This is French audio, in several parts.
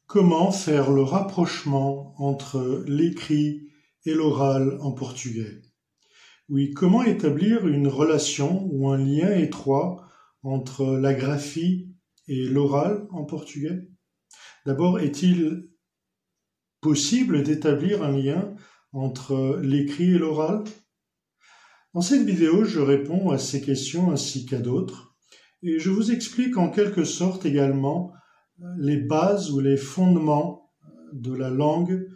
Comment faire le rapprochement entre l'écrit et l'oral en portugais? Oui, comment établir une relation ou un lien étroit entre la graphie et l'oral en portugais? D'abord, est-il possible d'établir un lien entre l'écrit et l'oral? Dans cette vidéo, je réponds à ces questions ainsi qu'à d'autres, et je vous explique en quelque sorte également les bases ou les fondements de la langue,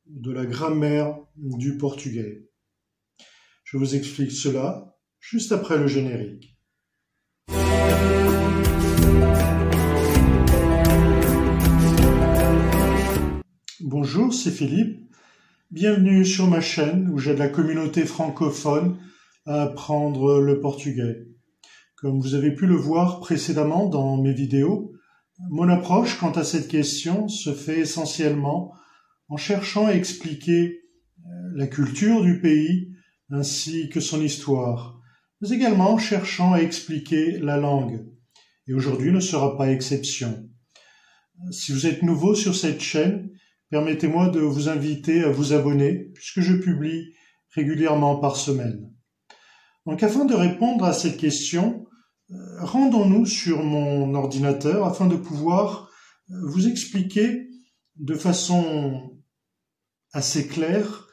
de la grammaire du portugais. Je vous explique cela juste après le générique. Bonjour, c'est Philippe. Bienvenue sur ma chaîne où j'aide la communauté francophone à apprendre le portugais. Comme vous avez pu le voir précédemment dans mes vidéos, mon approche quant à cette question se fait essentiellement en cherchant à expliquer la culture du pays ainsi que son histoire, mais également en cherchant à expliquer la langue. Et aujourd'hui ne sera pas exception. Si vous êtes nouveau sur cette chaîne, permettez-moi de vous inviter à vous abonner puisque je publie régulièrement par semaine. Donc afin de répondre à cette question, rendons-nous sur mon ordinateur afin de pouvoir vous expliquer de façon assez claire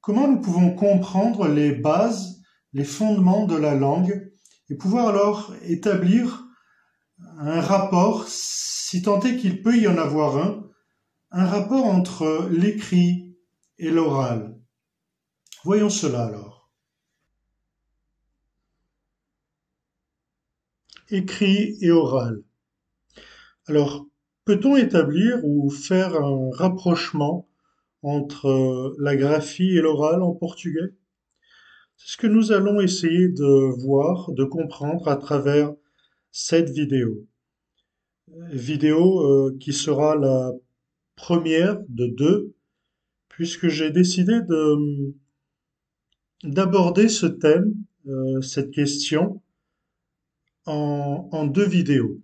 comment nous pouvons comprendre les bases, les fondements de la langue et pouvoir alors établir un rapport, si tant est qu'il peut y en avoir un rapport entre l'écrit et l'oral. Voyons cela alors. Écrit et oral. Alors, peut-on établir ou faire un rapprochement entre la graphie et l'oral en portugais? C'est ce que nous allons essayer de voir, de comprendre à travers cette vidéo. Vidéo qui sera la première de deux, puisque j'ai décidé d'aborder ce thème, cette question, en deux vidéos.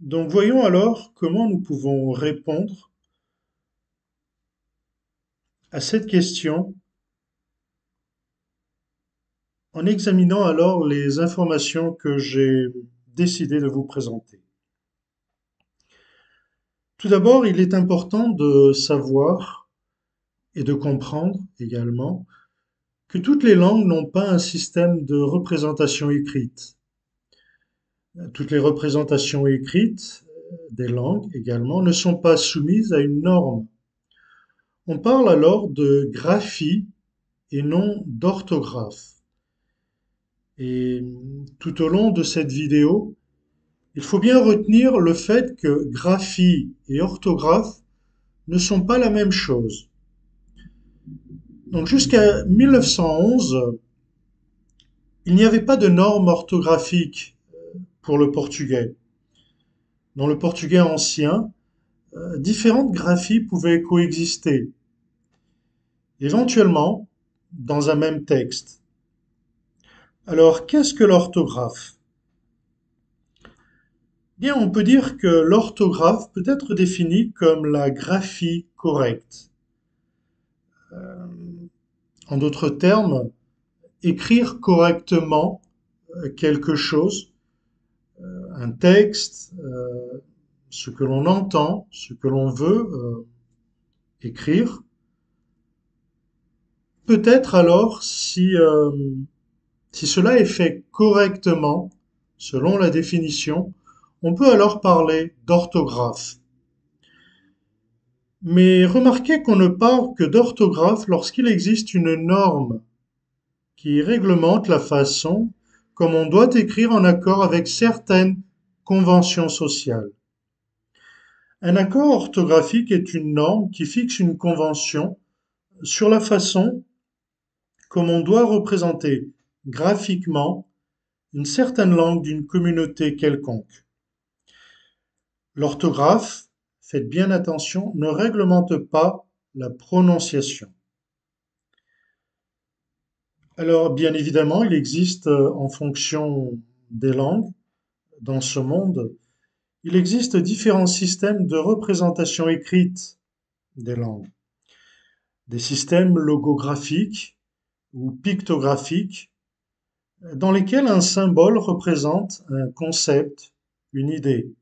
Donc voyons alors comment nous pouvons répondre à cette question en examinant alors les informations que j'ai décidé de vous présenter. Tout d'abord, il est important de savoir et de comprendre également que toutes les langues n'ont pas un système de représentation écrite. Toutes les représentations écrites des langues également ne sont pas soumises à une norme. On parle alors de graphie et non d'orthographe. Et tout au long de cette vidéo, il faut bien retenir le fait que graphie et orthographe ne sont pas la même chose. Donc jusqu'à 1911, il n'y avait pas de norme orthographique pour le portugais. Dans le portugais ancien, différentes graphies pouvaient coexister, éventuellement dans un même texte. Alors, qu'est-ce que l'orthographe? Bien, on peut dire que l'orthographe peut être définie comme la graphie correcte. En d'autres termes, écrire correctement quelque chose, un texte, ce que l'on entend, ce que l'on veut écrire, peut-être alors si cela est fait correctement, selon la définition, on peut alors parler d'orthographe. Mais remarquez qu'on ne parle que d'orthographe lorsqu'il existe une norme qui réglemente la façon comme on doit écrire en accord avec certaines conventions sociales. Un accord orthographique est une norme qui fixe une convention sur la façon comme on doit représenter graphiquement une certaine langue d'une communauté quelconque. L'orthographe, faites bien attention, ne réglemente pas la prononciation. Alors, bien évidemment, il existe, en fonction des langues, dans ce monde, Il existe différents systèmes de représentation écrite des langues. Des systèmes logographiques ou pictographiques dans lesquels un symbole représente un concept, une idée.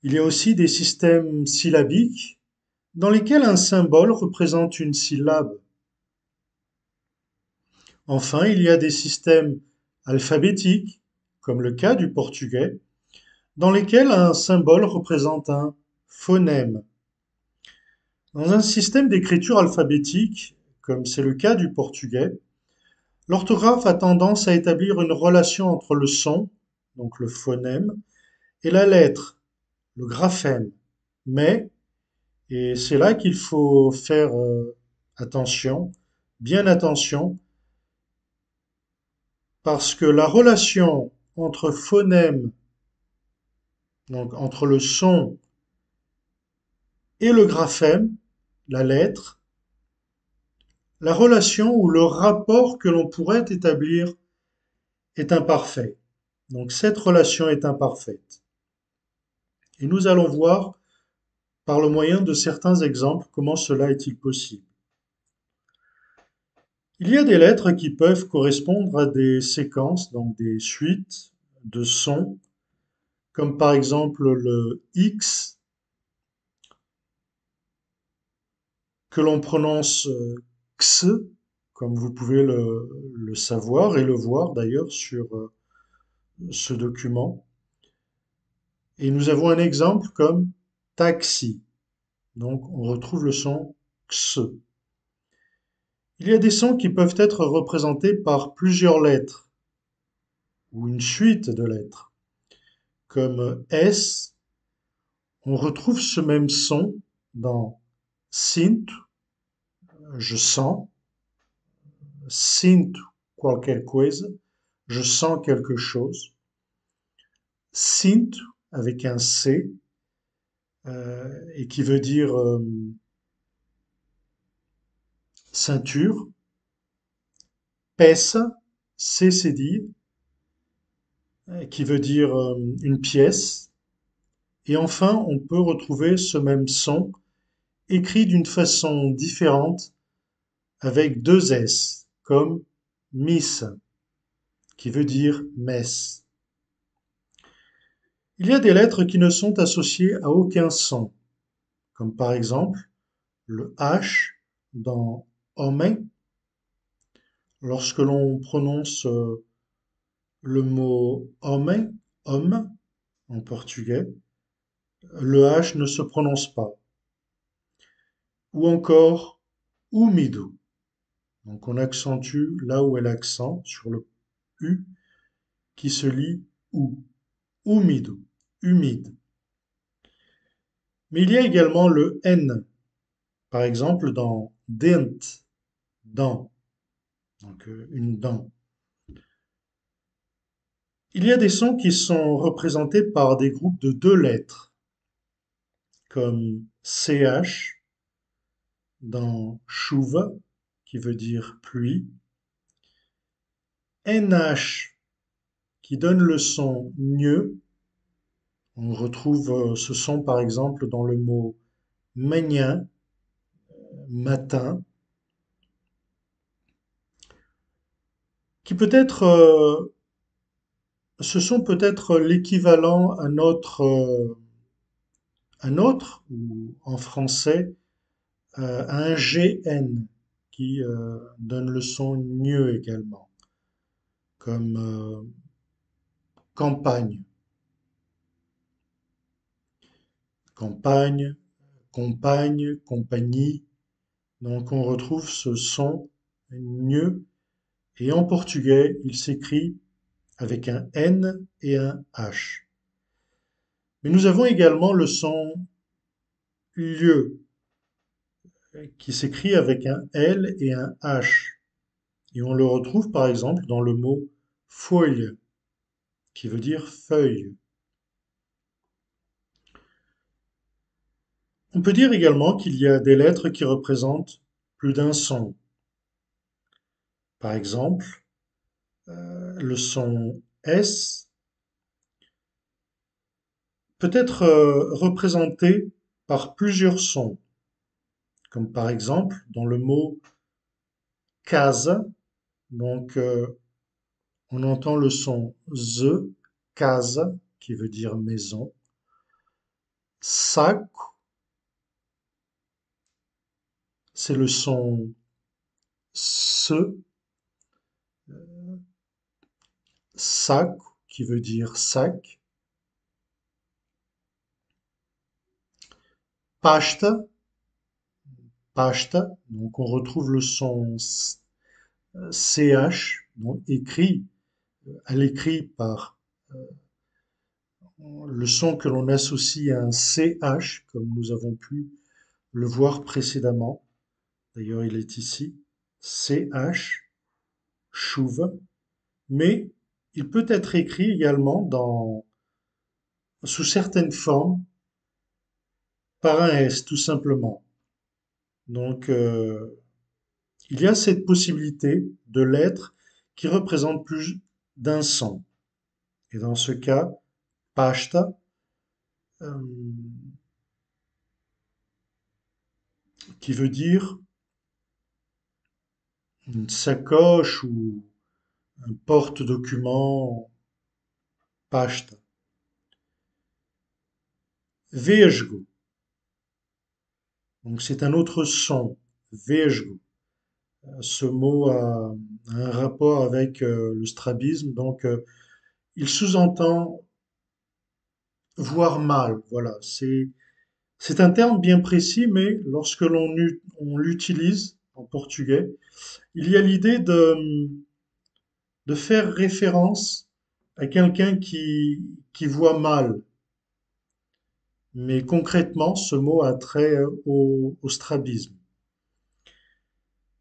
Il y a aussi des systèmes syllabiques dans lesquels un symbole représente une syllabe. Enfin, il y a des systèmes alphabétiques, comme le cas du portugais, dans lesquels un symbole représente un phonème. Dans un système d'écriture alphabétique, comme c'est le cas du portugais, l'orthographe a tendance à établir une relation entre le son, donc le phonème, et la lettre, le graphème. Mais, et c'est là qu'il faut faire attention, bien attention, parce que la relation entre phonème, donc entre le son et le graphème, la lettre, la relation ou le rapport que l'on pourrait établir est imparfait. Donc cette relation est imparfaite. Et nous allons voir par le moyen de certains exemples comment cela est-il possible. Il y a des lettres qui peuvent correspondre à des séquences, donc des suites de sons, comme par exemple le X que l'on prononce X, comme vous pouvez le savoir et le voir d'ailleurs sur ce document. Et nous avons un exemple comme taxi. Donc on retrouve le son X. Il y a des sons qui peuvent être représentés par plusieurs lettres ou une suite de lettres. Comme S, on retrouve ce même son dans sinto, je sens, sinto qualquer coisa, je sens quelque chose. Sinto avec un C et qui veut dire ceinture. Peça, C c'est dire, qui veut dire une pièce. Et enfin, on peut retrouver ce même son écrit d'une façon différente avec deux S, comme missa, qui veut dire messe. Il y a des lettres qui ne sont associées à aucun son, comme par exemple le H dans homem. Lorsque l'on prononce le mot homem, homme, en portugais, le H ne se prononce pas. Ou encore úmido. Donc on accentue là où est l'accent sur le U qui se lit OU. Úmido, humide. Mais il y a également le N, par exemple dans dent, dent, donc une dent. Il y a des sons qui sont représentés par des groupes de deux lettres, comme CH dans chuva, qui veut dire pluie, NH qui donne le son gneu. On retrouve ce son par exemple dans le mot manhã, matin, qui peut être, ce son peut être l'équivalent à notre, ou en français, à un GN, qui donne le son gneu également, comme campagne, campagne, compagne, compagnie. Donc on retrouve ce son gneu et en portugais il s'écrit avec un N et un H. Mais nous avons également le son lieu qui s'écrit avec un L et un H. Et on le retrouve par exemple dans le mot folha qui veut dire feuille. On peut dire également qu'il y a des lettres qui représentent plus d'un son. Par exemple, le son S peut être représenté par plusieurs sons, comme par exemple dans le mot casa, donc on entend le son z, casa, qui veut dire maison, saco, c'est le son se, saco, qui veut dire sac, pasta, pasta, donc on retrouve le son ch, donc écrit à l'écrit par le son que l'on associe à un ch, comme nous avons pu le voir précédemment. D'ailleurs, il est ici, ch, chouve, mais il peut être écrit également sous certaines formes par un s, tout simplement. Donc, il y a cette possibilité de lettres qui représentent plus d'un son. Et dans ce cas, pasta, euh, qui veut dire une sacoche ou un porte-document, pasta. Vesgo, donc c'est un autre son, vesgo. Ce mot a un rapport avec le strabisme, donc il sous-entend voir mal. Voilà, c'est un terme bien précis, mais lorsque on l'utilise en portugais, il y a l'idée de faire référence à quelqu'un qui voit mal. Mais concrètement, ce mot a trait au strabisme.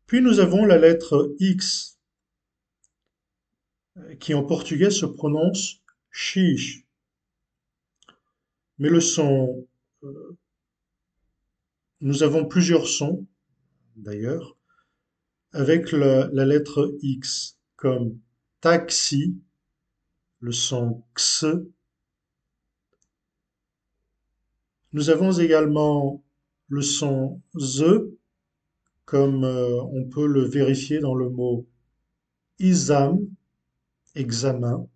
Puis nous avons la lettre X, qui en portugais se prononce X. Mais le son, euh, nous avons plusieurs sons, d'ailleurs, avec la lettre X, comme taxi, le son X. Nous avons également le son Z, comme on peut le vérifier dans le mot exam, examen,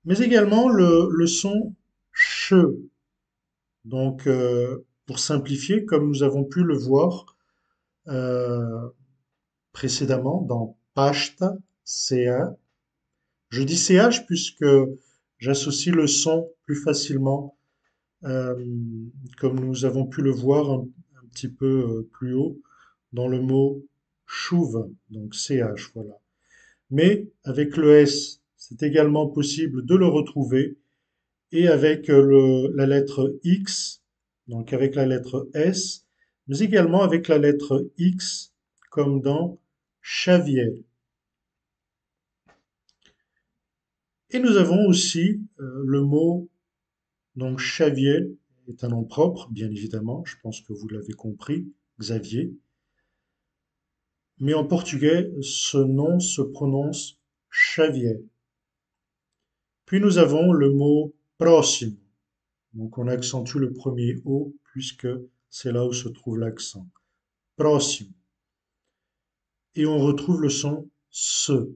mais également le son ch. Donc, pour simplifier, comme nous avons pu le voir euh, précédemment dans pasta, CA. Je dis CH puisque j'associe le son plus facilement, euh, comme nous avons pu le voir un petit peu plus haut, dans le mot chouve, donc CH, voilà. Mais avec le S, c'est également possible de le retrouver, et avec la lettre X, donc avec la lettre S, mais également avec la lettre X, comme dans Xavier. Et nous avons aussi le mot, donc Xavier est un nom propre, bien évidemment, je pense que vous l'avez compris, Xavier. Mais en portugais, ce nom se prononce Xavier. Puis nous avons le mot próximo. Donc on accentue le premier O puisque c'est là où se trouve l'accent. Próximo. Et on retrouve le son se.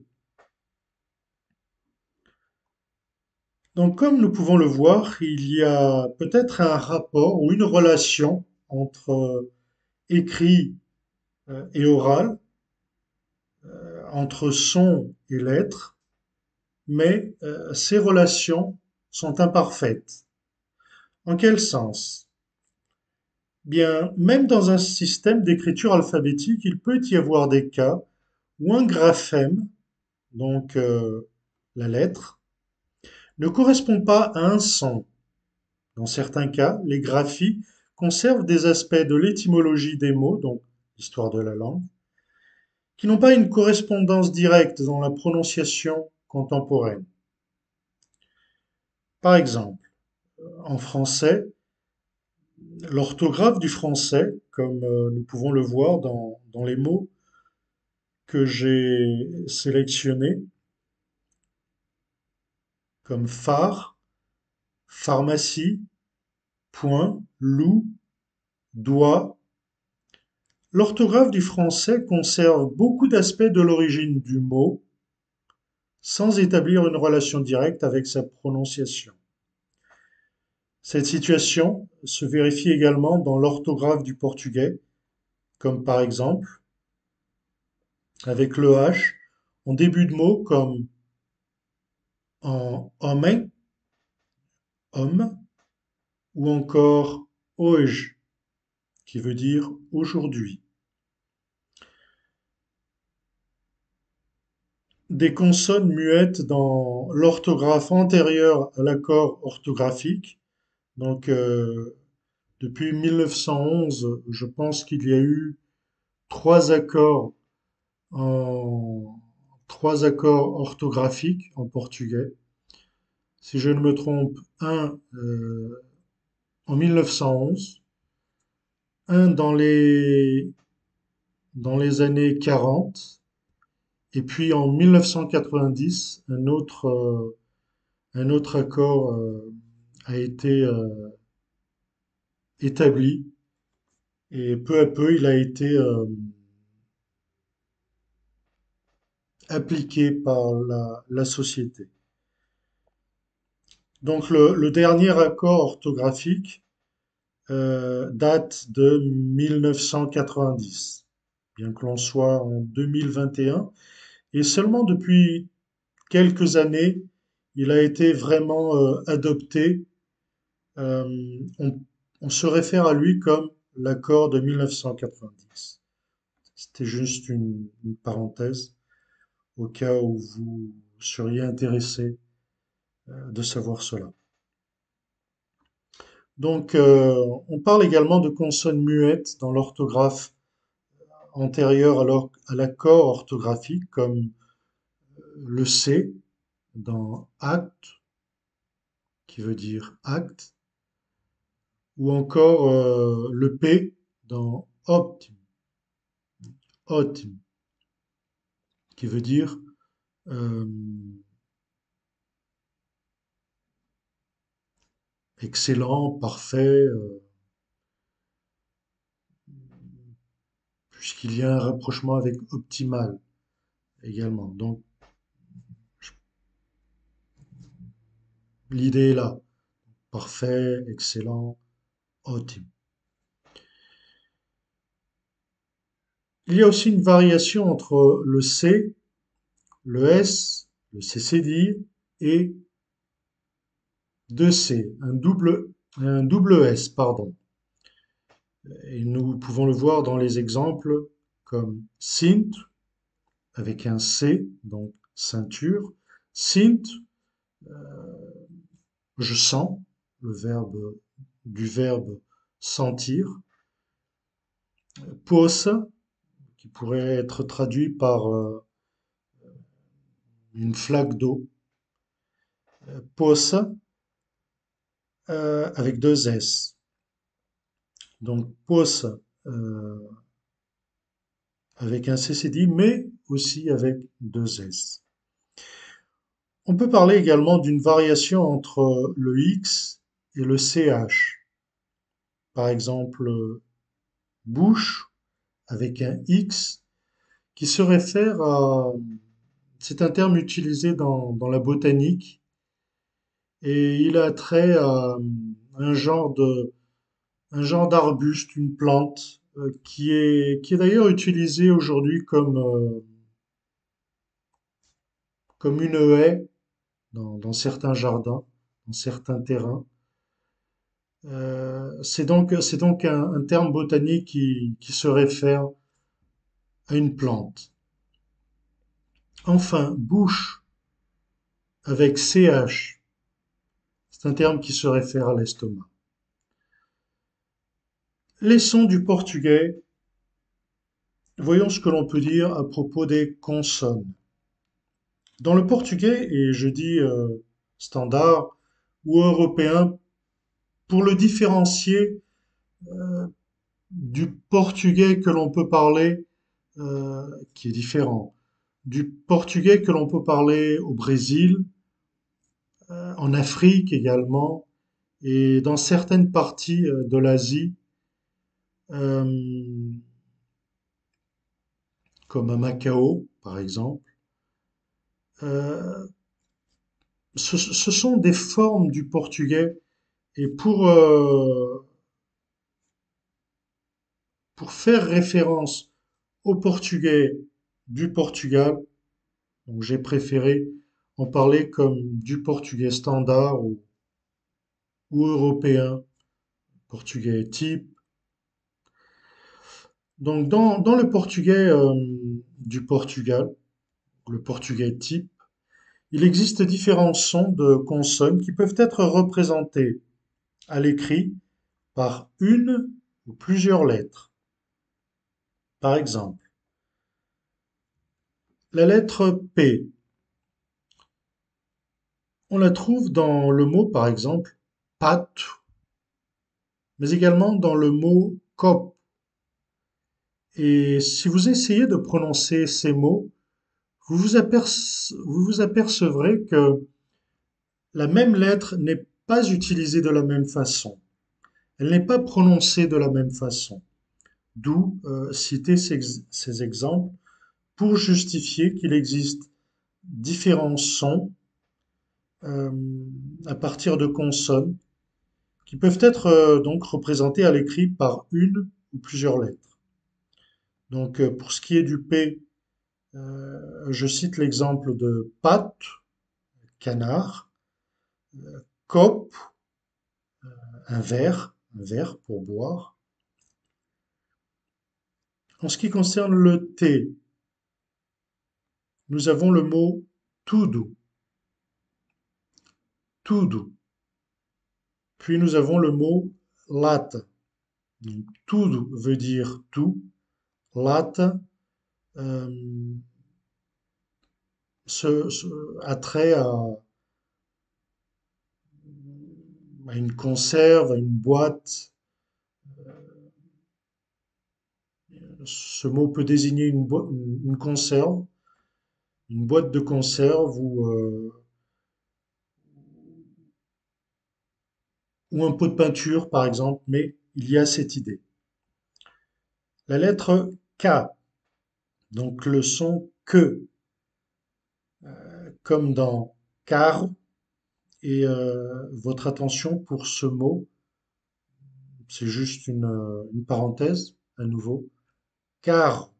Donc comme nous pouvons le voir, il y a peut-être un rapport ou une relation entre écrit et oral, entre son et lettre, mais ces relations sont imparfaites. En quel sens? Bien, même dans un système d'écriture alphabétique, il peut y avoir des cas où un graphème, donc la lettre, ne correspond pas à un son. Dans certains cas, les graphies conservent des aspects de l'étymologie des mots, donc l'histoire de la langue, qui n'ont pas une correspondance directe dans la prononciation contemporaine. Par exemple, en français, l'orthographe du français, comme nous pouvons le voir dans les mots que j'ai sélectionnés, comme phare, pharmacie, point, loup, doigt. L'orthographe du français conserve beaucoup d'aspects de l'origine du mot, sans établir une relation directe avec sa prononciation. Cette situation se vérifie également dans l'orthographe du portugais, comme par exemple avec le H en début de mots comme en homem, homme, ou encore hoje, qui veut dire aujourd'hui. Des consonnes muettes dans l'orthographe antérieure à l'accord orthographique. Donc, depuis 1911, je pense qu'il y a eu trois accords en trois accords orthographiques en portugais. Si je ne me trompe, un en 1911, un dans les années 40, et puis en 1990, un autre accord a été établi, et peu à peu il a été appliqué par la société. Donc le dernier accord orthographique date de 1990, bien que l'on soit en 2021, et seulement depuis quelques années, il a été vraiment adopté. On, on se réfère à lui comme l'accord de 1990. C'était juste une parenthèse au cas où vous seriez intéressé de savoir cela. Donc, on parle également de consonnes muettes dans l'orthographe antérieure à l'accord orthographique, comme le C dans acte, qui veut dire acte, ou encore le P dans optim, qui veut dire euh, excellent, parfait, puisqu'il y a un rapprochement avec optimal également. Donc, l'idée est là. Parfait, excellent, optim. Il y a aussi une variation entre le C, le S, le CCD et deux C, un double S, pardon. Et nous pouvons le voir dans les exemples comme Sint avec un C, donc ceinture. Sint, je sens, du verbe sentir. Poça, qui pourrait être traduit par une flaque d'eau. Poça, avec deux S. Donc poça avec un CCD, mais aussi avec deux S. On peut parler également d'une variation entre le X et le CH. Par exemple, bouche avec un X qui se réfère à... C'est un terme utilisé dans la botanique et il a trait à un genre d'arbuste, une plante qui est d'ailleurs utilisée aujourd'hui comme une haie dans certains jardins, dans certains terrains. C'est donc un terme botanique qui se réfère à une plante. Enfin, bouche avec CH, c'est un terme qui se réfère à l'estomac. Les sons du portugais, voyons ce que l'on peut dire à propos des consonnes. Dans le portugais, et je dis standard ou européen, pour le différencier du portugais que l'on peut parler, qui est différent, du portugais que l'on peut parler au Brésil, en Afrique également, Et dans certaines parties de l'Asie, euh, comme à Macao par exemple, euh, ce sont des formes du portugais. Et pour faire référence au portugais du Portugal, donc j'ai préféré en parler comme du portugais standard ou européen, portugais type. Donc dans le portugais du Portugal, le portugais type, il existe différents sons de consonnes qui peuvent être représentés à l'écrit par une ou plusieurs lettres. Par exemple, la lettre P, on la trouve dans le mot par exemple pat, mais également dans le mot cop. Et si vous essayez de prononcer ces mots, vous vous apercevrez que la même lettre n'est pas utilisée de la même façon. Elle n'est pas prononcée de la même façon. D'où citer ces exemples pour justifier qu'il existe différents sons euh, à partir de consonnes qui peuvent être donc représentés à l'écrit par une ou plusieurs lettres. Donc pour ce qui est du P, je cite l'exemple de pat, canard, cop, un verre pour boire. En ce qui concerne le T, nous avons le mot tudo, tudo. Puis nous avons le mot lata. Donc, tudo veut dire tout. Lata euh, a trait à une conserve, à une boîte. Ce mot peut désigner une conserve, une boîte de conserve ou un pot de peinture, par exemple, mais il y a cette idée. La lettre K, donc le son que, comme dans car, et votre attention pour ce mot, c'est juste une parenthèse à nouveau, car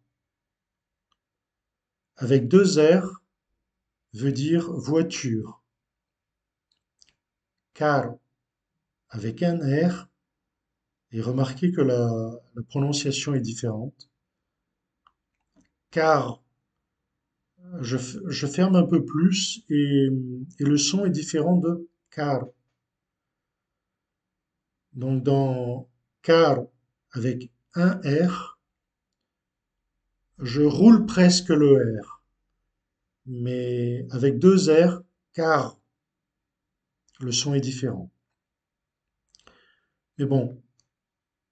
avec deux R veut dire voiture, car avec un R, et remarquez que la prononciation est différente, car je ferme un peu plus et le son est différent de car. Donc dans car avec un R, je roule presque le R. Mais avec deux R, car le son est différent. Mais bon,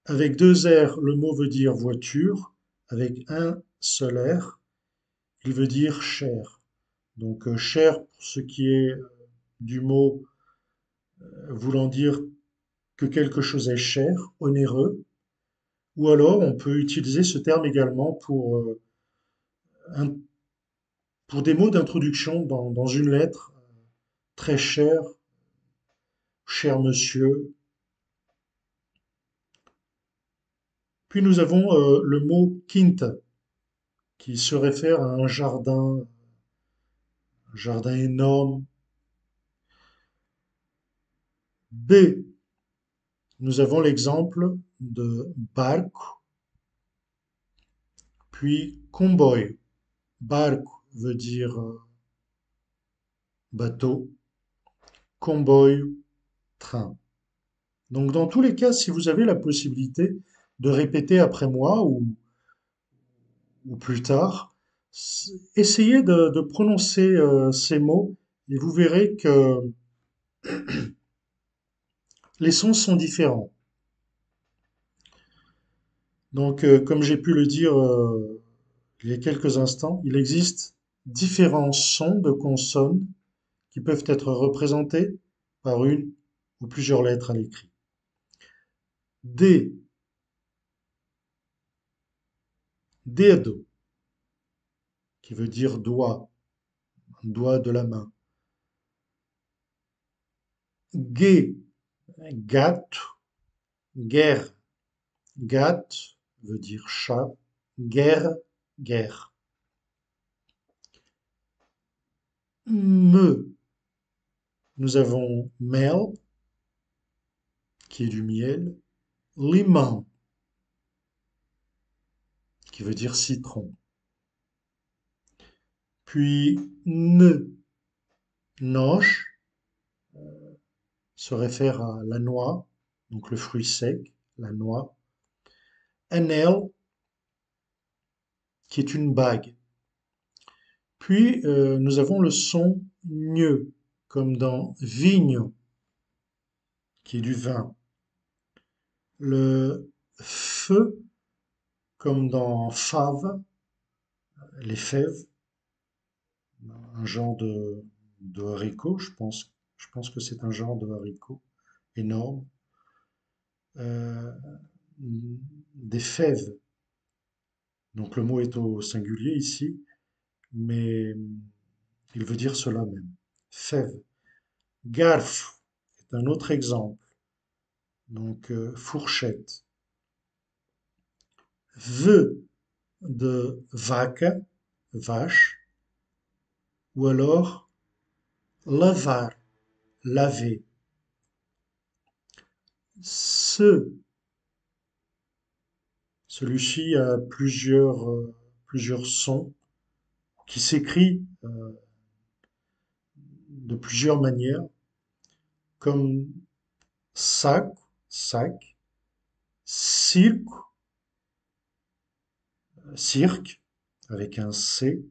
avec deux R, le mot veut dire voiture. Avec un seul R, il veut dire cher. Donc cher pour ce qui est du mot voulant dire que quelque chose est cher, onéreux. Ou alors on peut utiliser ce terme également un- pour des mots d'introduction dans une lettre. Très cher, cher monsieur. Puis nous avons le mot quinta, qui se réfère à un jardin énorme. B, nous avons l'exemple de barco, puis comboio. Barco veut dire bateau, comboio, train. Donc dans tous les cas, si vous avez la possibilité de répéter après moi ou plus tard, essayez de prononcer ces mots et vous verrez que les sons sont différents. Donc, comme j'ai pu le dire il y a quelques instants, il existe différents sons de consonnes qui peuvent être représentés par une ou plusieurs lettres à l'écrit. D, dedo, qui veut dire doigt, doigt de la main. G, gato, guerre, gat veut dire chat, guerre, guerre. Me, nous avons mel, qui est du miel, limão, qui veut dire citron. Puis noche se réfère à la noix, donc le fruit sec, la noix. Anel, qui est une bague. Puis nous avons le son gne, comme dans vinho, qui est du vin. Le feu, comme dans fave, les fèves, un genre de haricot, je pense. Je pense que c'est un genre de haricot énorme. Euh, des fèves. Donc le mot est au singulier ici, mais il veut dire cela même. Fève. Garfo est un autre exemple. Donc fourchette. V de vaca, vache, ou alors lavar, laver. Ce, celui-ci a plusieurs sons qui s'écrit de plusieurs manières, comme sac, sac, cirque, cirque, avec un C,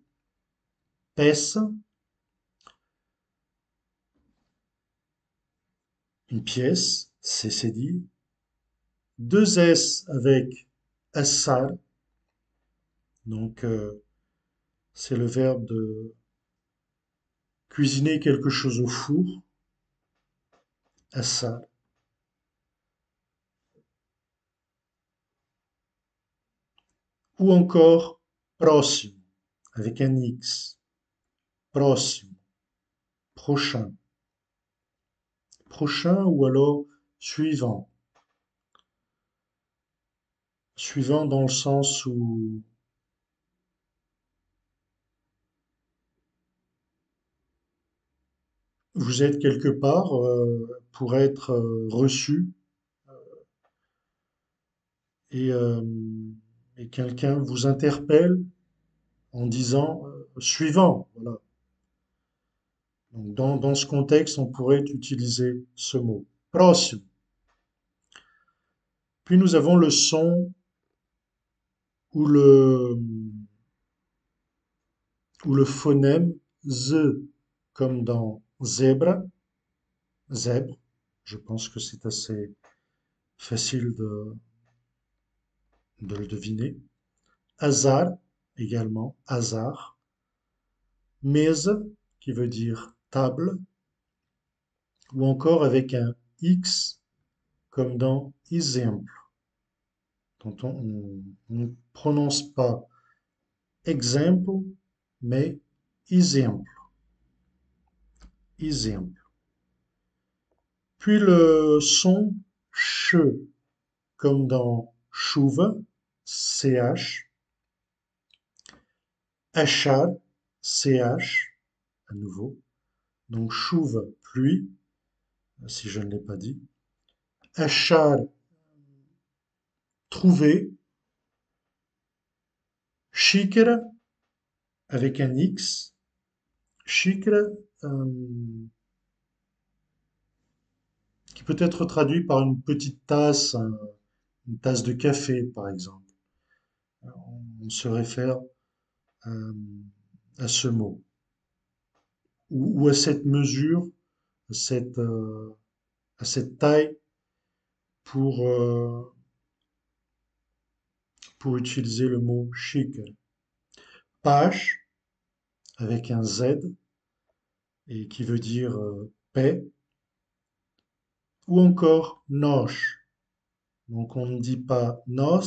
pèse, une pièce, c'est dit, deux S avec assar, donc c'est le verbe de cuisiner quelque chose au four, assar. Ou encore próximo, avec un X, próximo, prochain, prochain ou alors suivant, suivant dans le sens où vous êtes quelque part pour être reçu et, euh, et quelqu'un vous interpelle en disant suivant. Voilà. Donc dans ce contexte, on pourrait utiliser ce mot. Próximo. Puis nous avons le son ou le phonème z, comme dans zèbre, zèbre. Je pense que c'est assez facile de le deviner. Hasard également, hasard. Mesa, qui veut dire table, ou encore avec un X, comme dans exemple, dont on ne prononce pas exemple, mais exemple, exemple. Puis le son ch, comme dans chuva, ch, achar, ch, à nouveau. Donc chuva, pluie, si je ne l'ai pas dit. Achar, trouver. Xícara, avec un X. Xícara, qui peut être traduit par une petite tasse, une tasse de café, par exemple. On se réfère euh, à ce mot. Ou à cette mesure, cette, à cette taille pour, euh, pour utiliser le mot chic. Page, avec un Z, et qui veut dire paix. ou encore noche. Donc on ne dit pas nos,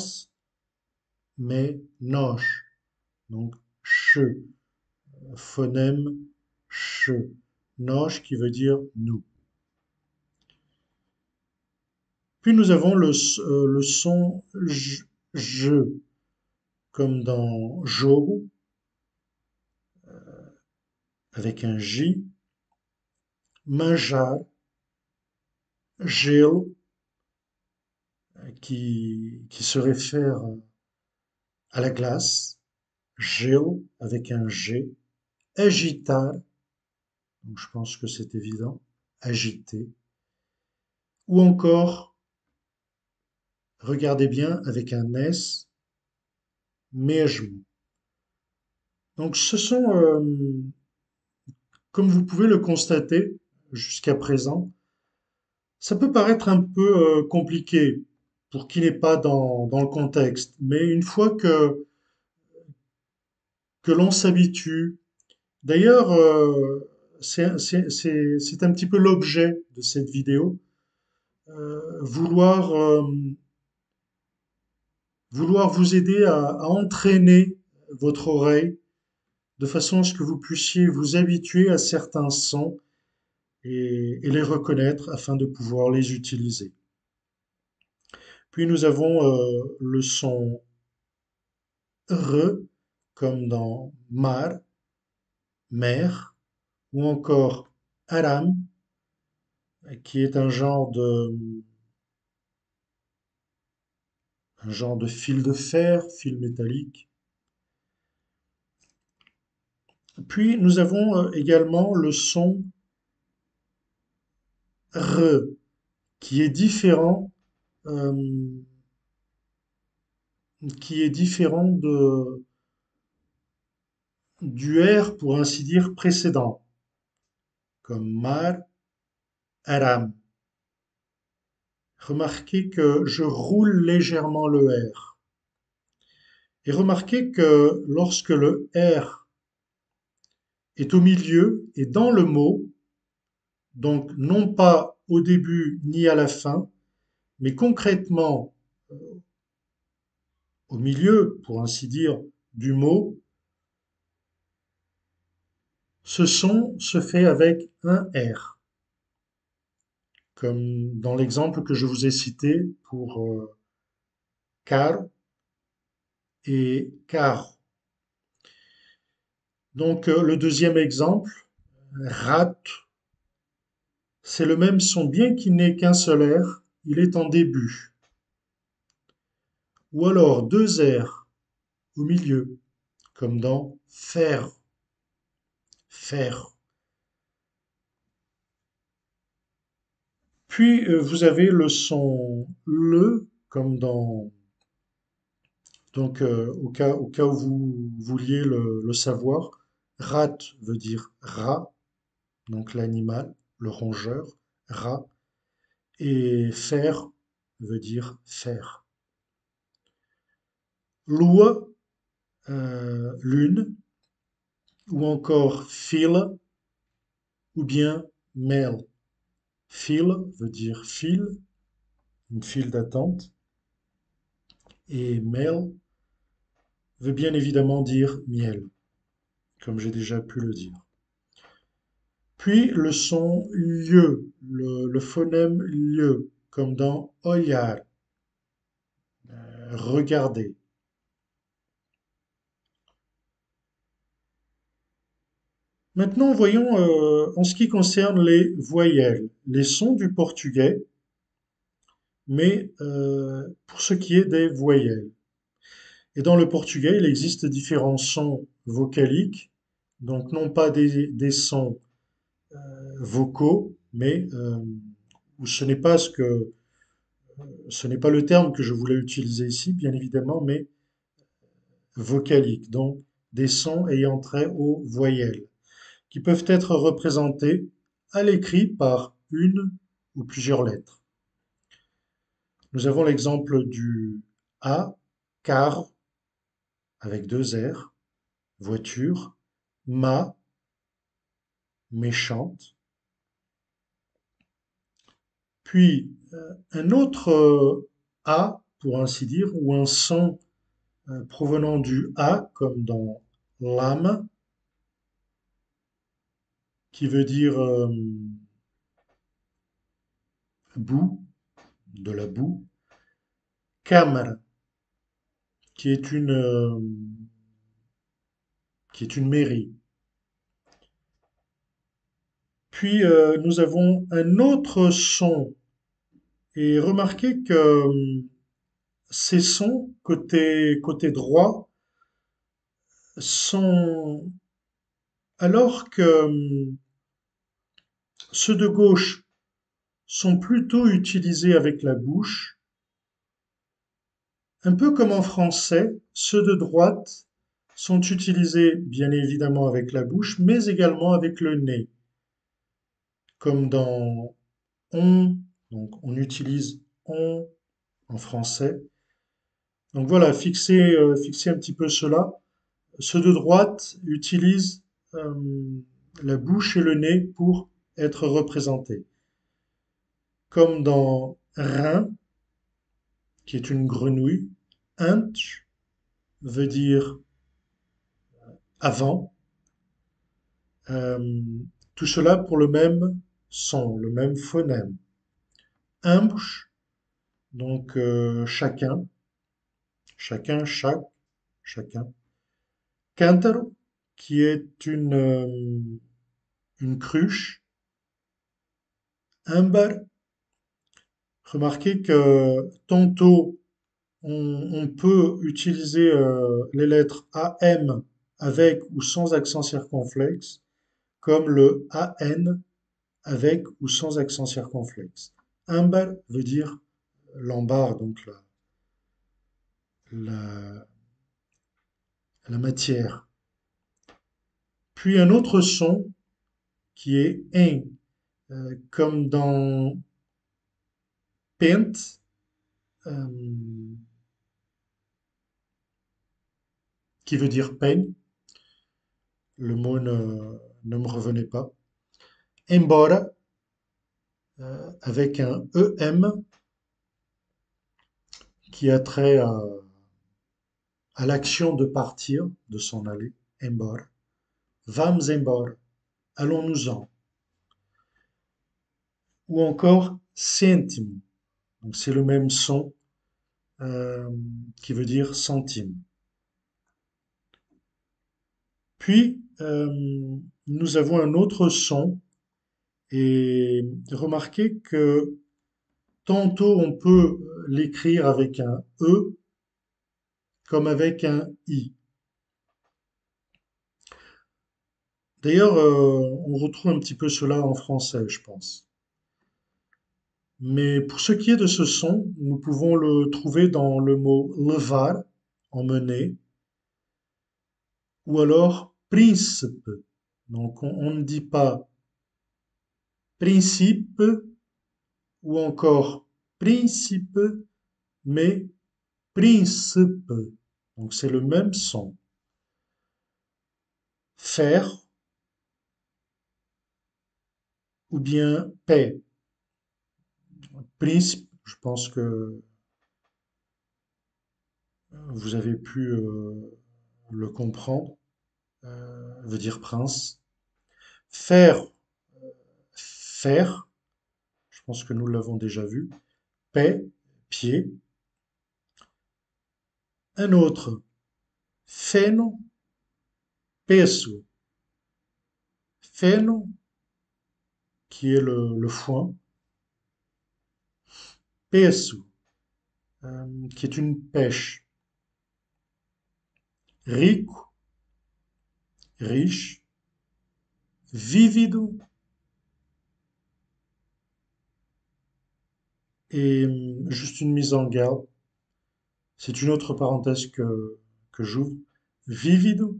mais noche. Donc che, phonème che. Noche qui veut dire nous. Puis nous avons le son je, comme dans jogo, avec un J, manjar, gelo, qui se réfère à la glace, gelo avec un G, agitar, donc je pense que c'est évident, agiter, ou encore, regardez bien, avec un S, mesmo. Donc ce sont, comme vous pouvez le constater jusqu'à présent, ça peut paraître un peu compliqué pour qui n'est pas dans le contexte, mais une fois que l'on s'habitue, d'ailleurs, c'est un petit peu l'objet de cette vidéo, vouloir vous aider à entraîner votre oreille de façon à ce que vous puissiez vous habituer à certains sons et les reconnaître afin de pouvoir les utiliser. Puis nous avons le son re, comme dans mar, mer, ou encore aram, qui est un genre de fil de fer, fil métallique. Puis nous avons également le son re, qui est différent, euh, du R, pour ainsi dire, précédent, comme mar, aram. Remarquez que je roule légèrement le R. Et remarquez que lorsque le R est au milieu et dans le mot, donc non pas au début ni à la fin, mais concrètement au milieu, pour ainsi dire, du mot, ce son se fait avec un R, comme dans l'exemple que je vous ai cité pour car et car. Donc le deuxième exemple, rat, c'est le même son, bien qu'il n'ait qu'un seul R, il est en début. Ou alors deux R au milieu, comme dans faire, faire. Puis vous avez le son le, comme dans, donc au cas où vous vouliez le savoir, rat veut dire rat, donc l'animal, le rongeur, rat, et faire veut dire faire. Lua, lune, ou encore fil, ou bien mel. Fil veut dire fil, une file d'attente, et mel veut bien évidemment dire miel, comme j'ai déjà pu le dire. Puis le son lieu, le phonème lieu, comme dans olhar, regarder. Maintenant, voyons en ce qui concerne les voyelles, les sons du portugais, mais pour ce qui est des voyelles. Et dans le portugais, il existe différents sons vocaliques, donc non pas des sons vocaux, mais où ce n'est pas le terme que je voulais utiliser ici, bien évidemment, mais vocaliques, donc des sons ayant trait aux voyelles, qui peuvent être représentés à l'écrit par une ou plusieurs lettres. Nous avons l'exemple du A, car, avec deux R, voiture, ma, méchante. Puis un autre A, pour ainsi dire, ou un son provenant du A, comme dans lame, qui veut dire boue, de la boue. Câmara, qui est une mairie. Puis nous avons un autre son. Et remarquez que ces sons, côté droit, sont, alors que ceux de gauche sont plutôt utilisés avec la bouche, un peu comme en français, ceux de droite sont utilisés bien évidemment avec la bouche, mais également avec le nez, comme dans on, donc on utilise on en français. Donc voilà, fixez un petit peu cela. Ceux de droite utilisent euh, la bouche et le nez pour être représentés. Comme dans rein, qui est une grenouille, inch veut dire avant. Euh, tout cela pour le même son, le même phonème. Ambos, donc chacun, chacun. Cântaro, qui est une cruche. Ambar, remarquez que tantôt on peut utiliser les lettres AM avec ou sans accent circonflexe, comme le AN avec ou sans accent circonflexe. Ambar veut dire l'ambar, donc la, la matière. Puis un autre son qui est un, comme dans paint, euh, qui veut dire peigne. Le mot ne me revenait pas. Embora, avec un EM qui a trait à l'action de partir, de s'en aller. Embora. Vamos embora. Allons-nous-en. Ou encore centime. Donc c'est le même son euh, qui veut dire centime. Puis nous avons un autre son et remarquez que tantôt on peut l'écrire avec un E comme avec un I. D'ailleurs, on retrouve un petit peu cela en français, je pense. Mais pour ce qui est de ce son, nous pouvons le trouver dans le mot levar, emmener, ou alors príncipe. Donc on ne dit pas principe ou encore principe, mais principe. Donc c'est le même son. Faire ou bien paix. Principe, je pense que vous avez pu le comprendre, veut dire prince. Faire, faire, je pense que nous l'avons déjà vu. Paix, pied. Un autre, feno, peso. Feno, qui est le foin. Peso, qui est une pêche. Rico, riche. Vivido, et juste une mise en garde. C'est une autre parenthèse que j'ouvre. Vivido.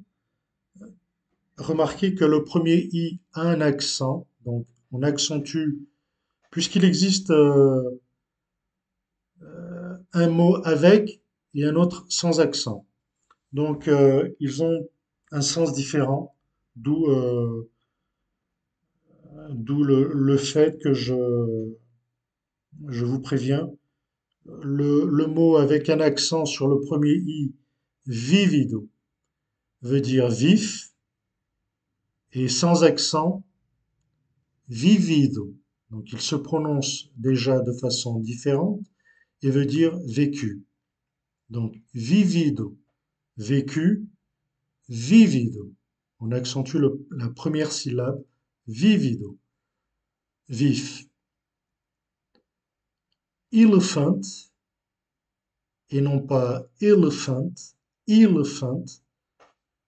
Remarquez que le premier i a un accent, donc on accentue, puisqu'il existe un mot avec et un autre sans accent. Donc ils ont un sens différent, d'où d'où le fait que je vous préviens, le mot avec un accent sur le premier i, vivido, veut dire vif, et sans accent, vivido. Donc il se prononce déjà de façon différente et veut dire vécu. Donc vivido, vécu, vivido. On accentue la première syllabe, vivido, vif. Elephant, et non pas elephant, elephant,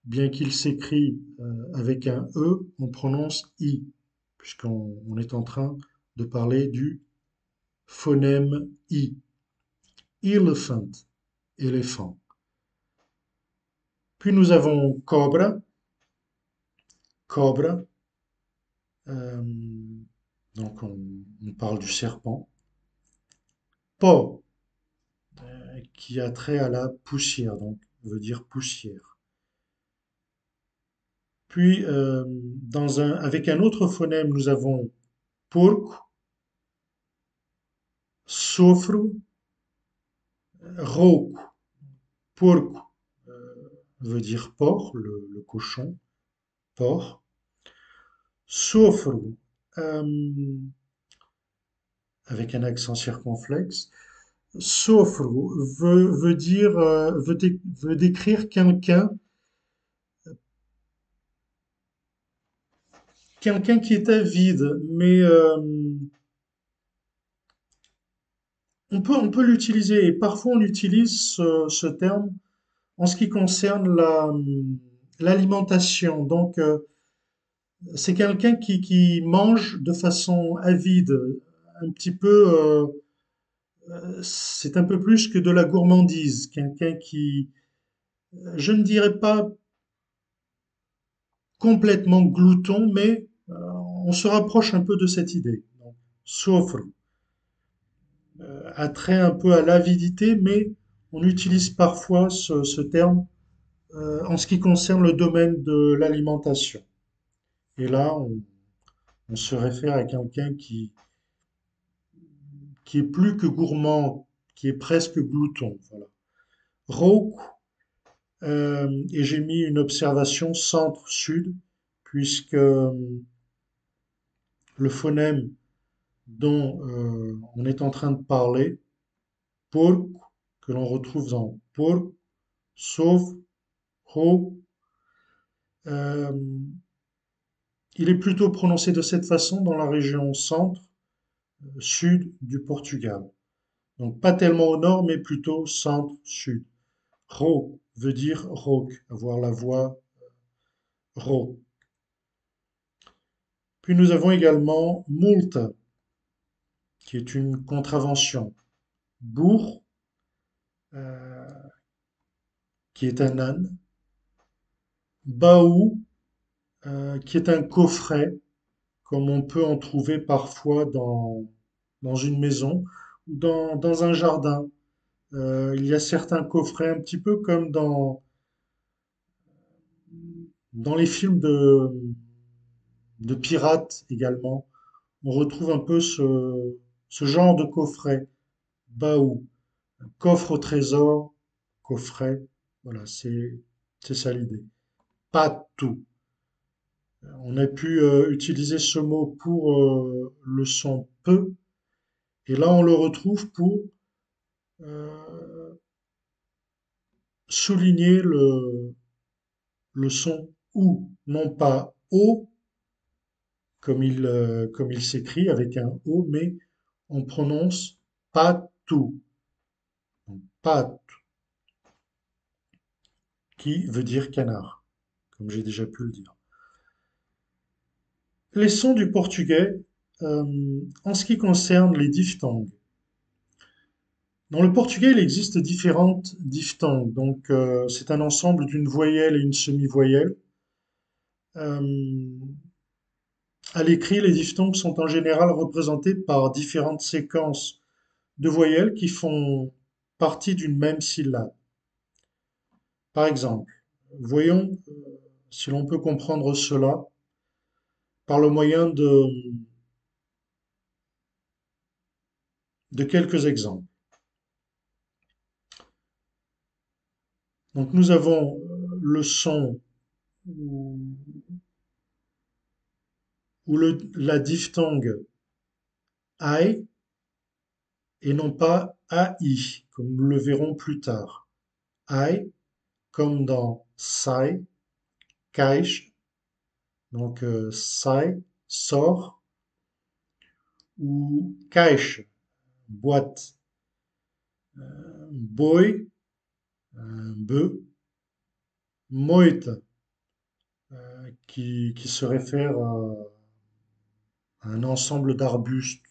bien qu'il s'écrit avec un E, on prononce I, puisqu'on est en train de parler du phonème I. Elephant, éléphant. Puis nous avons cobra, cobra, euh, donc on parle du serpent. Po, qui a trait à la poussière, donc veut dire poussière. Puis avec un autre phonème, nous avons porco, sofro, rouco. Porco veut dire porc, le cochon, porc. Sofro, euh, avec un accent circonflexe. Sofro veut dire, veut décrire quelqu'un qui est avide, mais on peut l'utiliser, et parfois on utilise ce terme en ce qui concerne l'alimentation. Donc, c'est quelqu'un qui mange de façon avide, un petit peu, c'est un peu plus que de la gourmandise. Quelqu'un qui, je ne dirais pas complètement glouton, mais on se rapproche un peu de cette idée. Donc, soffre, attrait un peu à l'avidité, mais on utilise parfois ce terme en ce qui concerne le domaine de l'alimentation. Et là, on se réfère à quelqu'un qui est plus que gourmand, qui est presque glouton. Voilà. Rouk, et j'ai mis une observation centre-sud, puisque le phonème dont on est en train de parler, porc, que l'on retrouve dans porc, sauf, rouk, euh, il est plutôt prononcé de cette façon dans la région centre-sud du Portugal. Donc pas tellement au nord, mais plutôt centre-sud. Ro veut dire rauque, avoir la voix rauque. Puis nous avons également multa, qui est une contravention. Bourg, euh, qui est un âne. Baou, qui est un coffret, comme on peut en trouver parfois dans une maison ou dans un jardin. Il y a certains coffrets, un petit peu comme dans les films de pirates également. On retrouve un peu ce genre de coffret, baou, coffre au trésor, coffret. Voilà, c'est ça l'idée. Pas tout. On a pu utiliser ce mot pour le son peu, et là on le retrouve pour euh, souligner le son ou, non pas o, comme il s'écrit avec un o, mais on prononce pas tout, pas, qui veut dire canard, comme j'ai déjà pu le dire. Les sons du portugais, en ce qui concerne les diphtongues. Dans le portugais, il existe différentes diphtongues. Donc, c'est un ensemble d'une voyelle et une semi-voyelle. Euh, à l'écrit, les diphtongues sont en général représentés par différentes séquences de voyelles qui font partie d'une même syllabe. Par exemple, voyons si l'on peut comprendre cela par le moyen de quelques exemples. Donc nous avons le son ou, la diphtongue I et non pas AI, comme nous le verrons plus tard. I, comme dans sai, cache, donc sai, sort, ou cache, boîte, boi, bœuf, moite, qui se réfère à un ensemble d'arbustes.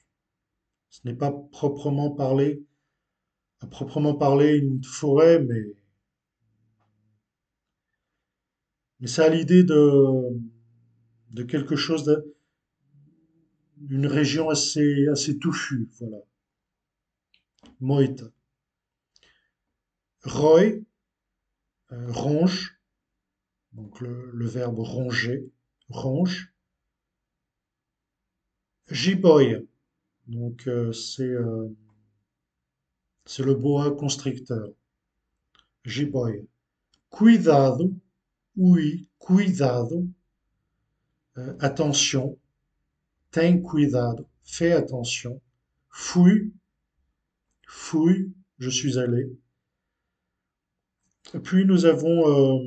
Ce n'est pas à proprement parler une forêt, mais ça a l'idée de quelque chose, d'une région assez touffue, voilà. Moite. Roy, ronge, donc le verbe ronger, ronge. Jiboy, donc c'est le boa constricteur. Jiboy. Cuidado, oui, cuidado, attention, tem cuidado, fais attention. Fui, fui, je suis allé. Puis nous avons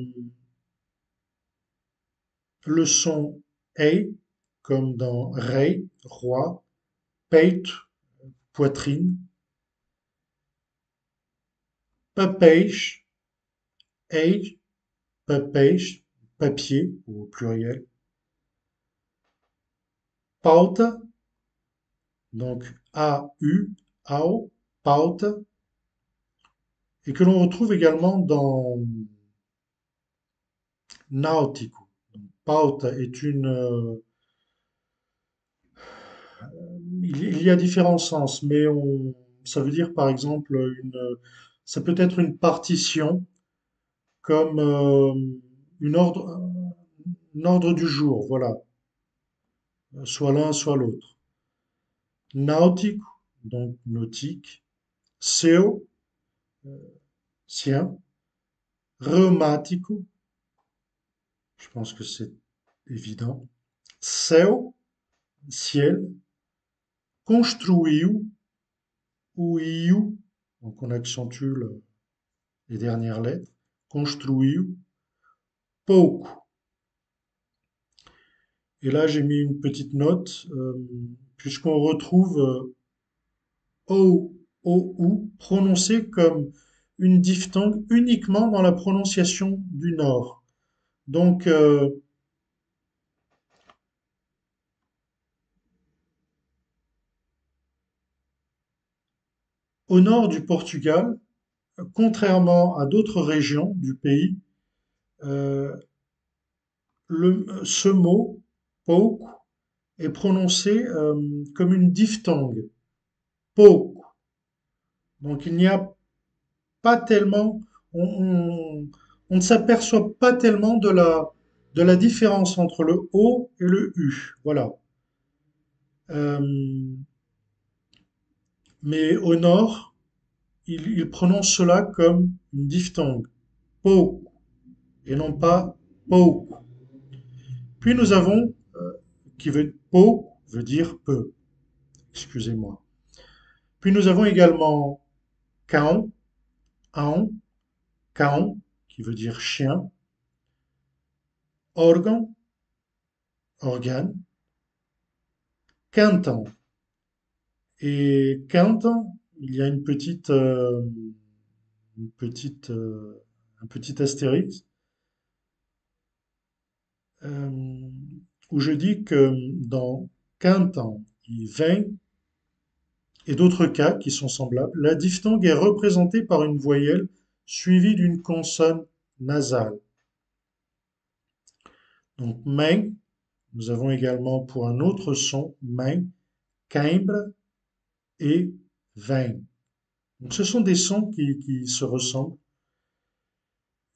le son ei, comme dans rei, roi, peito, poitrine, papéis, ei, papéis, papier au pluriel, pauta, donc A-U, AO, pauta, et que l'on retrouve également dans nautico. Donc, pauta est il y a différents sens, mais ça veut dire par exemple ça peut être une partition comme une ordre, un ordre du jour, voilà, soit l'un, soit l'autre. Nautico, donc nautique, seu, sien, reumático, je pense que c'est évident, céu, ciel, construiu, ou iu, donc on accentue les dernières lettres, construiu, pouco. Et là, j'ai mis une petite note, puisqu'on retrouve O, O, ou, prononcé comme une diphtongue uniquement dans la prononciation du Nord. Donc, au nord du Portugal, contrairement à d'autres régions du pays, euh, ce mot, pouco, est prononcé comme une diphtongue, pouco. Donc, il n'y a pas tellement, on, on- on ne s'aperçoit pas tellement de la différence entre le O et le U. Voilà. Euh, mais au nord, il prononce cela comme une diphtongue, po, et non pas po. Puis nous avons, qui veut, po veut dire peu, excusez-moi. Puis nous avons également caon, aon, caon, qui veut dire chien, organ, organe, quintan. Et quintan, il y a une petite, un petit astérix euh, où je dis que dans quintan, il vin et d'autres cas qui sont semblables, la diphtongue est représentée par une voyelle suivie d'une consonne nasale. Donc main, nous avons également pour un autre son main, cambre et vin. Donc ce sont des sons qui se ressemblent.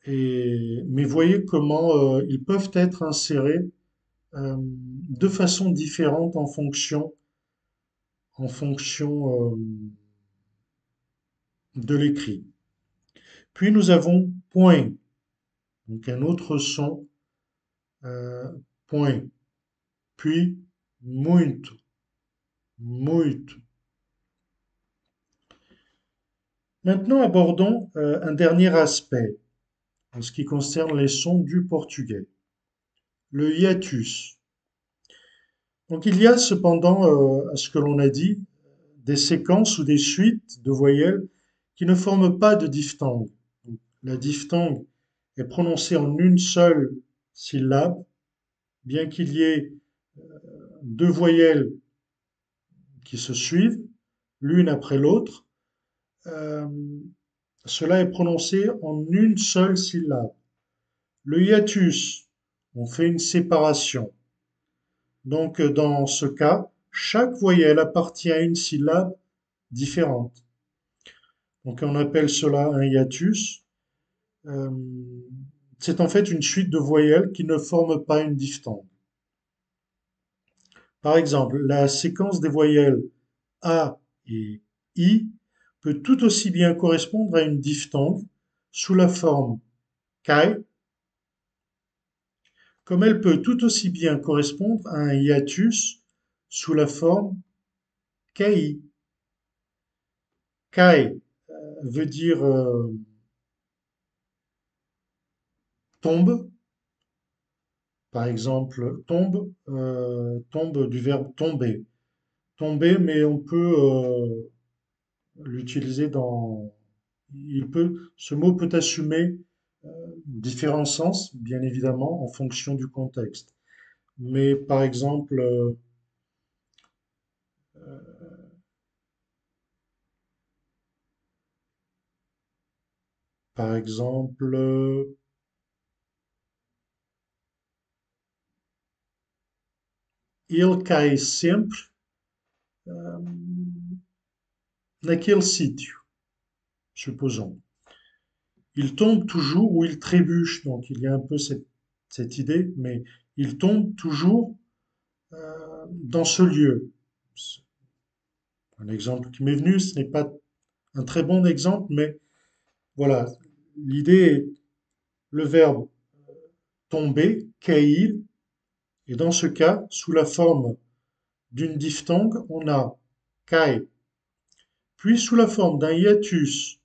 Mais voyez comment ils peuvent être insérés de façon différente en fonction de l'écrit. Puis nous avons point, donc un autre son, euh, point. Puis muito, muito. Maintenant, abordons un dernier aspect en ce qui concerne les sons du portugais, le hiatus. Donc il y a cependant, à ce que l'on a dit, des séquences ou des suites de voyelles qui ne forment pas de diphtongue. La diphtongue est prononcée en une seule syllabe, bien qu'il y ait deux voyelles qui se suivent, l'une après l'autre. Euh, Cela est prononcé en une seule syllabe. Le hiatus, on fait une séparation. Donc dans ce cas, chaque voyelle appartient à une syllabe différente. Donc on appelle cela un hiatus. Euh, c'est en fait une suite de voyelles qui ne forment pas une diphtongue. Par exemple, la séquence des voyelles A et I peut tout aussi bien correspondre à une diphtongue sous la forme kai, comme elle peut tout aussi bien correspondre à un hiatus sous la forme kai. Kai veut dire tombe, par exemple tombe du verbe tomber. Tomber, mais on peut l'utiliser dans... ce mot peut assumer différents sens, bien évidemment, en fonction du contexte. Mais par exemple, ele cai sempre naquele sítio, supposons. Il tombe toujours ou il trébuche, donc il y a un peu cette idée, mais il tombe toujours dans ce lieu. Un exemple qui m'est venu, ce n'est pas un très bon exemple, mais voilà, l'idée est le verbe tomber, cair, et dans ce cas, sous la forme d'une diphtongue, on a kai. Puis sous la forme d'un hiatus,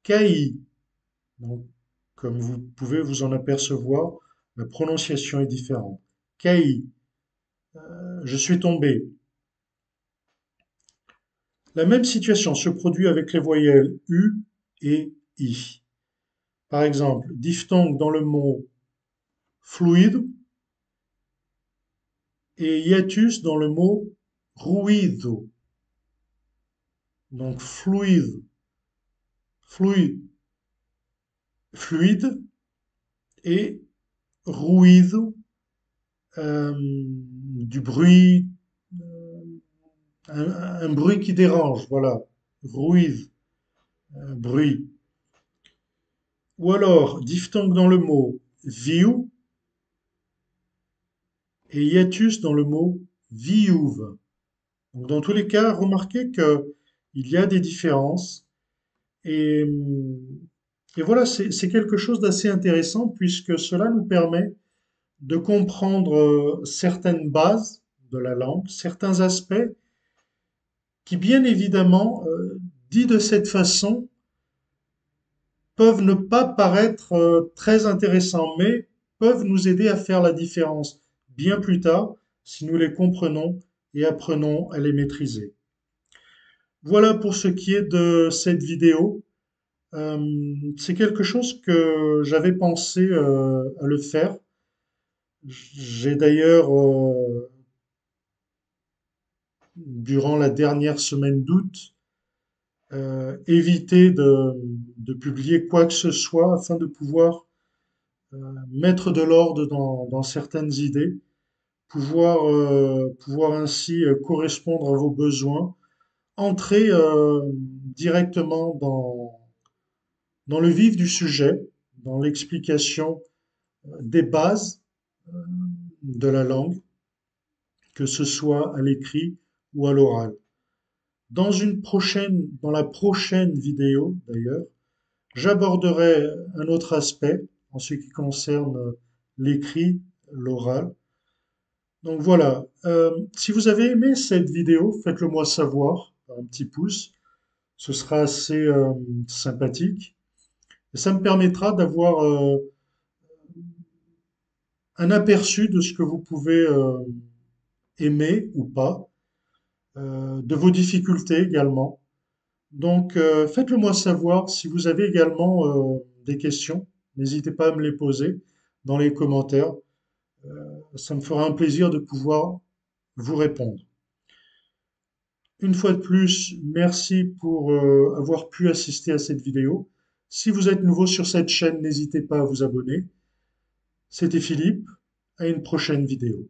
kai. Donc, comme vous pouvez vous en apercevoir, la prononciation est différente. Kai, je suis tombé. La même situation se produit avec les voyelles U et I. Par exemple, diphtongue dans le mot fluide et hiatus dans le mot ruido. Donc fluide, fluide, fluide et ruido, du bruit, un bruit qui dérange, voilà, ruido, bruit. Ou alors, diphtongue dans le mot viu et hiatus dans le mot viuve. Donc, dans tous les cas, remarquez qu'il y a des différences et, et voilà, c'est quelque chose d'assez intéressant puisque cela nous permet de comprendre certaines bases de la langue, certains aspects qui, bien évidemment, dits de cette façon, peuvent ne pas paraître très intéressants, mais peuvent nous aider à faire la différence bien plus tard si nous les comprenons et apprenons à les maîtriser. Voilà pour ce qui est de cette vidéo. C'est quelque chose que j'avais pensé à le faire. J'ai d'ailleurs, durant la dernière semaine d'août, évité de publier quoi que ce soit afin de pouvoir mettre de l'ordre dans certaines idées, pouvoir ainsi correspondre à vos besoins, entrer directement dans le vif du sujet, dans l'explication des bases de la langue, que ce soit à l'écrit ou à l'oral. Dans la prochaine vidéo d'ailleurs, j'aborderai un autre aspect en ce qui concerne l'écrit, l'oral. Donc voilà, si vous avez aimé cette vidéo, faites-le moi savoir par un petit pouce, ce sera assez sympathique. Et ça me permettra d'avoir un aperçu de ce que vous pouvez aimer ou pas, de vos difficultés également. Donc faites-le moi savoir si vous avez également des questions. N'hésitez pas à me les poser dans les commentaires. Ça me fera un plaisir de pouvoir vous répondre. Une fois de plus, merci pour avoir pu assister à cette vidéo. Si vous êtes nouveau sur cette chaîne, n'hésitez pas à vous abonner. C'était Philippe, à une prochaine vidéo.